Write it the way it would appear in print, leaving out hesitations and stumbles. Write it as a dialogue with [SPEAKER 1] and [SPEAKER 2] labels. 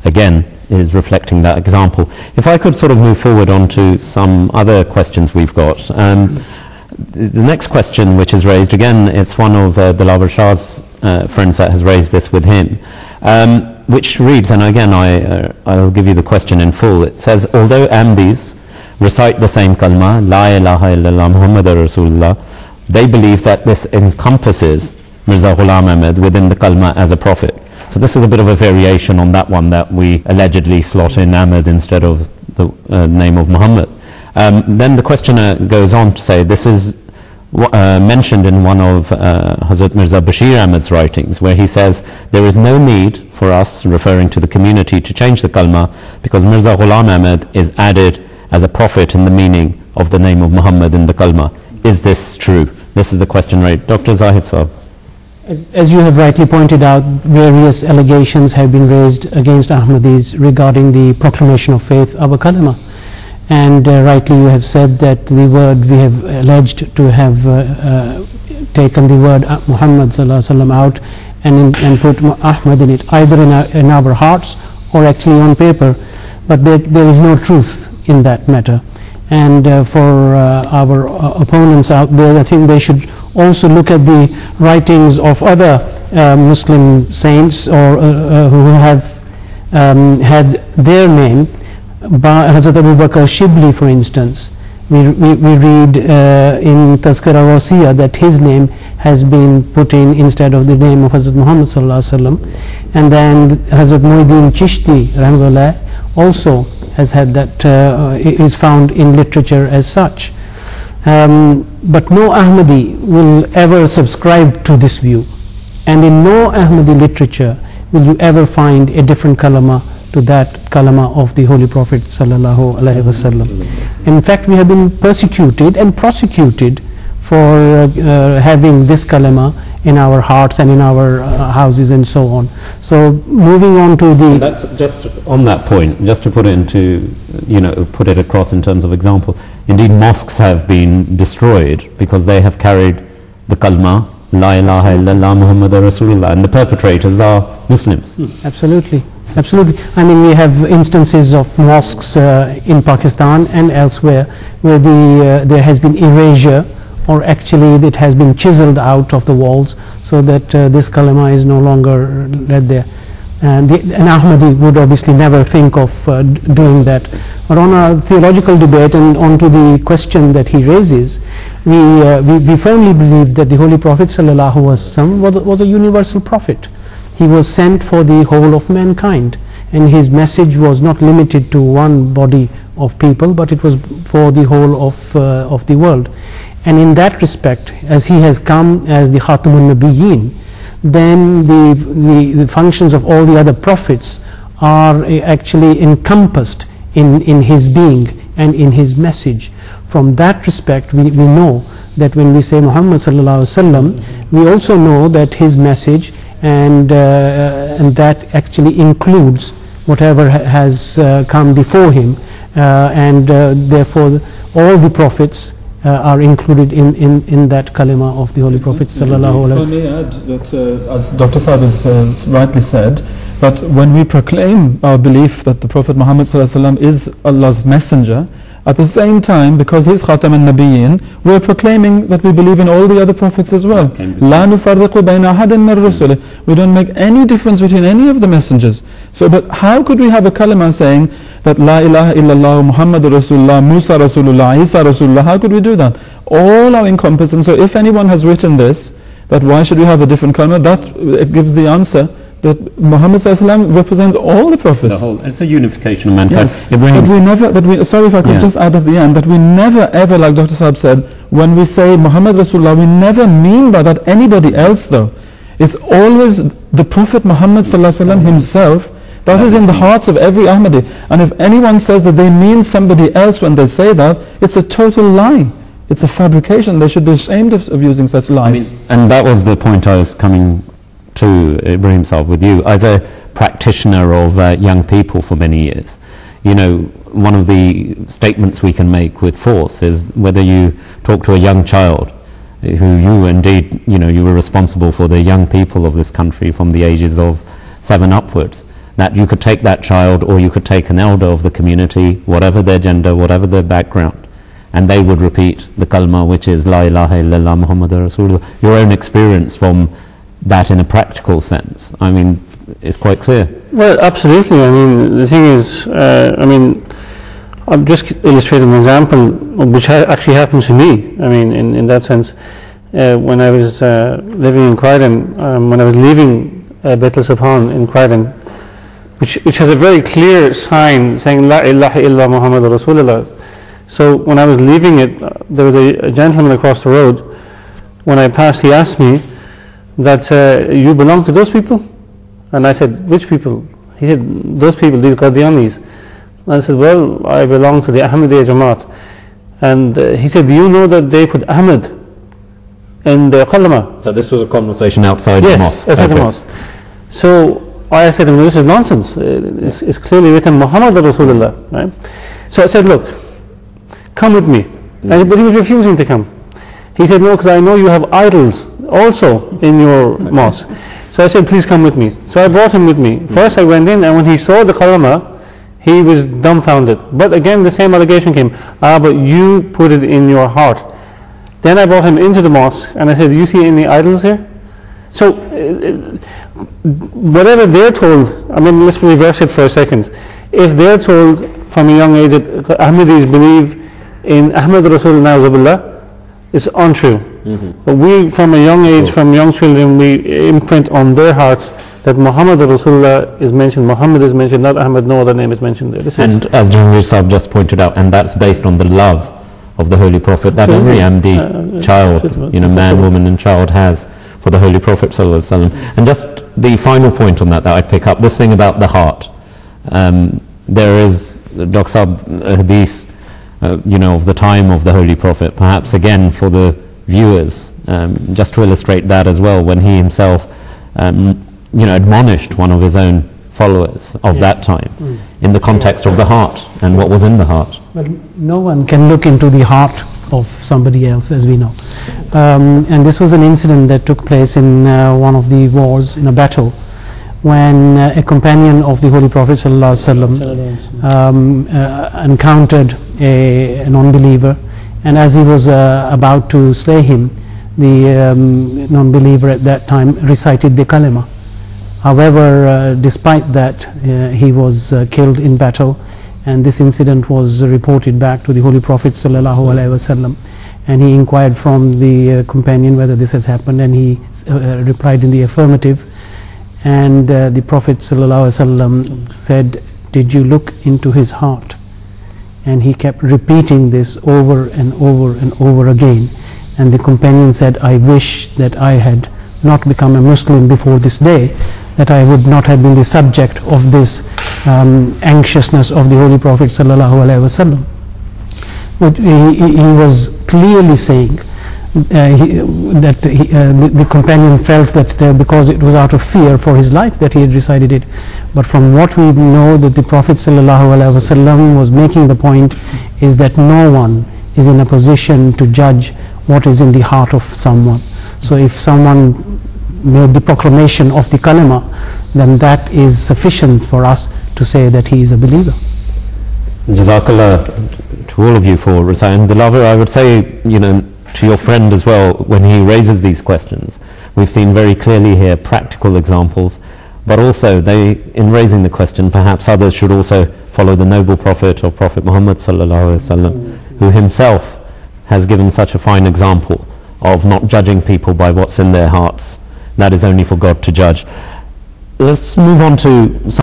[SPEAKER 1] again, is reflecting that example. If I could sort of move forward onto some other questions we've got. The next question which is raised, again, it's one of Dilaver Shah's friends that has raised this with him, which reads, and again I'll give you the question in full. It says, although Ahmadis recite the same kalma, La ilaha illallah Muhammad Rasulullah, they believe that this encompasses Mirza Ghulam Ahmad within the kalma as a prophet. So this is a bit of a variation on that one, that we allegedly slot in Ahmad instead of the name of Muhammad. Then the questioner goes on to say, this is mentioned in one of Hazrat Mirza Bashir Ahmad's writings, where he says, there is no need for us, referring to the community, to change the kalma, because Mirza Ghulam Ahmad is added as a prophet in the meaning of the name of Muhammad in the kalma. Is this true? This is the question raised. Dr. Zahid Saab.
[SPEAKER 2] As you have rightly pointed out, various allegations have been raised against Ahmadis regarding the proclamation of faith, our kalima. And rightly you have said that the word we have alleged to have taken the word Muhammad sallallahu alaihi wasallam out and put Ahmad in it, either in our hearts or actually on paper. But there is no truth in that matter. And for our opponents out there, I think they should also look at the writings of other Muslim saints or who have had their name, by Hazrat Abu Bakr Shibli, for instance. We read in Tazkira Wasiya that his name has been put in instead of the name of Hazrat Muhammad sallallahu alaihi wasallam. And then Hazrat Muhyiddin Chishti rahmatullah also has had that, is found in literature as such. But no Ahmadi will ever subscribe to this view, and in no Ahmadi literature will you ever find a different kalama to that kalama of the Holy Prophet sallallahu alaihi wasallam. In fact, we have been persecuted and prosecuted for having this kalama in our hearts and in our houses and so on. So moving on to the...
[SPEAKER 1] That's just on that point, just to put it into, put it across in terms of example. Indeed, mosques have been destroyed because they have carried the kalma, La ilaha illallah Muhammad Rasulullah, and the perpetrators are Muslims.
[SPEAKER 2] Absolutely, absolutely. I mean, we have instances of mosques in Pakistan and elsewhere where there has been erasure, or actually it has been chiseled out of the walls, so that this kalima is no longer read there. And an Ahmadi would obviously never think of doing that. But on a theological debate and onto the question that he raises, we firmly believe that the Holy Prophet sallallahu alaihi wasallam was a universal prophet. He was sent for the whole of mankind, and his message was not limited to one body of people, but it was for the whole of the world. And in that respect, as he has come as the Khatamun Nabiyyin, then the functions of all the other prophets are actually encompassed in his being and in his message. From that respect, we know that when we say Muhammad sallallahu alaihi wasallam, we also know that his message and that actually includes whatever has come before him, and therefore all the prophets are included in that kalima of the Holy Prophet sallallahu alaihi wasallam.
[SPEAKER 3] If I may add that, as Dr. Saab has rightly said, that when we proclaim our belief that the Prophet Muhammad sallallahu alaihi wasallam is Allah's messenger, at the same time, because he is Khatam al-Nabiyyin, we are proclaiming that we believe in all the other prophets as well. La nufarriqu bayna ahadin min rusulih. We don't make any difference between any of the messengers. So, but how could we have a kalima saying that La ilaha illallah Muhammad Rasulullah, Musa Rasulullah, Isa Rasulullah? How could we do that? All are encompassing. So if anyone has written this, that why should we have a different kalima, that gives the answer that Muhammad represents all the prophets.
[SPEAKER 1] It's a unification of mankind.
[SPEAKER 3] Yes. Sorry if I could just add at the end, that we never ever, like Dr. Saab said, when we say Muhammad Rasulullah, we never mean by that anybody else though. It's always the Prophet Muhammad himself. That is in the hearts of every Ahmadi. And if anyone says that they mean somebody else when they say that, it's a total lie. It's a fabrication. They should be ashamed of using such lies.
[SPEAKER 1] And that was the point I was coming to, Ibrahim Saab, with you. As a practitioner of young people for many years, one of the statements we can make with force is whether you talk to a young child, who you indeed, you were responsible for the young people of this country from the ages of 7 upwards, that you could take that child or you could take an elder of the community, whatever their gender, whatever their background, and they would repeat the kalma, which is La ilaha illallah Muhammadur Rasulullah. Your own experience from that in a practical sense, I mean, it's quite clear.
[SPEAKER 4] Well, absolutely. I mean, the thing is, I mean, I'm just illustrating an example which actually happened to me. I mean, in that sense, when I was living in Croydon, when I was leaving Beit al-Subhan in Croydon, which has a very clear sign saying La ilaha illa Muhammadur Rasulullah. So when I was leaving it, there was a gentleman across the road. When I passed, he asked me that you belong to those people? And I said, which people? He said, those people, these Qadianis. And I said, well, I belong to the Ahmadiyya Jamaat. And he said, do you know that they put Ahmad in the Kalima?
[SPEAKER 1] So this was a conversation outside the mosque?
[SPEAKER 4] Yes, outside the mosque. So I said to him, this is nonsense. It's clearly written Muhammad Rasulullah. Right? So I said, look, come with me. But he was refusing to come. He said, no, because I know you have idols also in your mosque. So I said, please come with me. So I brought him with me. First I went in, and when he saw the kalima, he was dumbfounded. But again the same allegation came, but you put it in your heart. Then I brought him into the mosque, and I said, do you see any idols here? So whatever they're told, I mean, let's reverse it for a second. If they're told from a young age that Ahmadis believe in Ahmad Rasulullah, it's untrue. But we, from a young age, from young children, we imprint on their hearts that Muhammad Rasulullah is mentioned, Muhammad is mentioned, not Ahmad, no other name is mentioned there.
[SPEAKER 1] And as Jamil Saab just pointed out, and that's based on the love of the Holy Prophet that every Ahmadi child, man, woman and child has for the Holy Prophet ﷺ. And just the final point on that I'd pick up, this thing about the heart. There is, Dr. Saab, hadith, of the time of the Holy Prophet, perhaps again for the viewers, just to illustrate that as well, when he himself admonished one of his own followers of that time in the context of the heart and what was in the heart.
[SPEAKER 2] Well, no one can look into the heart of somebody else, as we know. And this was an incident that took place in one of the wars, in a battle, when a companion of the Holy Prophet ﷺ encountered a non-believer, and as he was about to slay him, the non-believer at that time recited the kalima. However, despite that, he was killed in battle, and this incident was reported back to the Holy Prophet ﷺ, and he inquired from the companion whether this has happened, and he replied in the affirmative. And the Prophet ﷺ said, did you look into his heart? And he kept repeating this over and over and over again. And the companion said, I wish that I had not become a Muslim before this day, that I would not have been the subject of this anxiousness of the Holy Prophet ﷺ. But he was clearly saying the companion felt that because it was out of fear for his life that he had recited it. But from what we know, that the Prophet ﷺ was making the point is that no one is in a position to judge what is in the heart of someone. So if someone made the proclamation of the kalima, then that is sufficient for us to say that he is a believer.
[SPEAKER 1] Jazakallah to all of you for reciting the love. I would say, to your friend as well, when he raises these questions, we've seen very clearly here practical examples, but also in raising the question, perhaps others should also follow the noble prophet of Prophet Muhammad ﷺ, who himself has given such a fine example of not judging people by what's in their hearts. That is only for God to judge. Let's move on to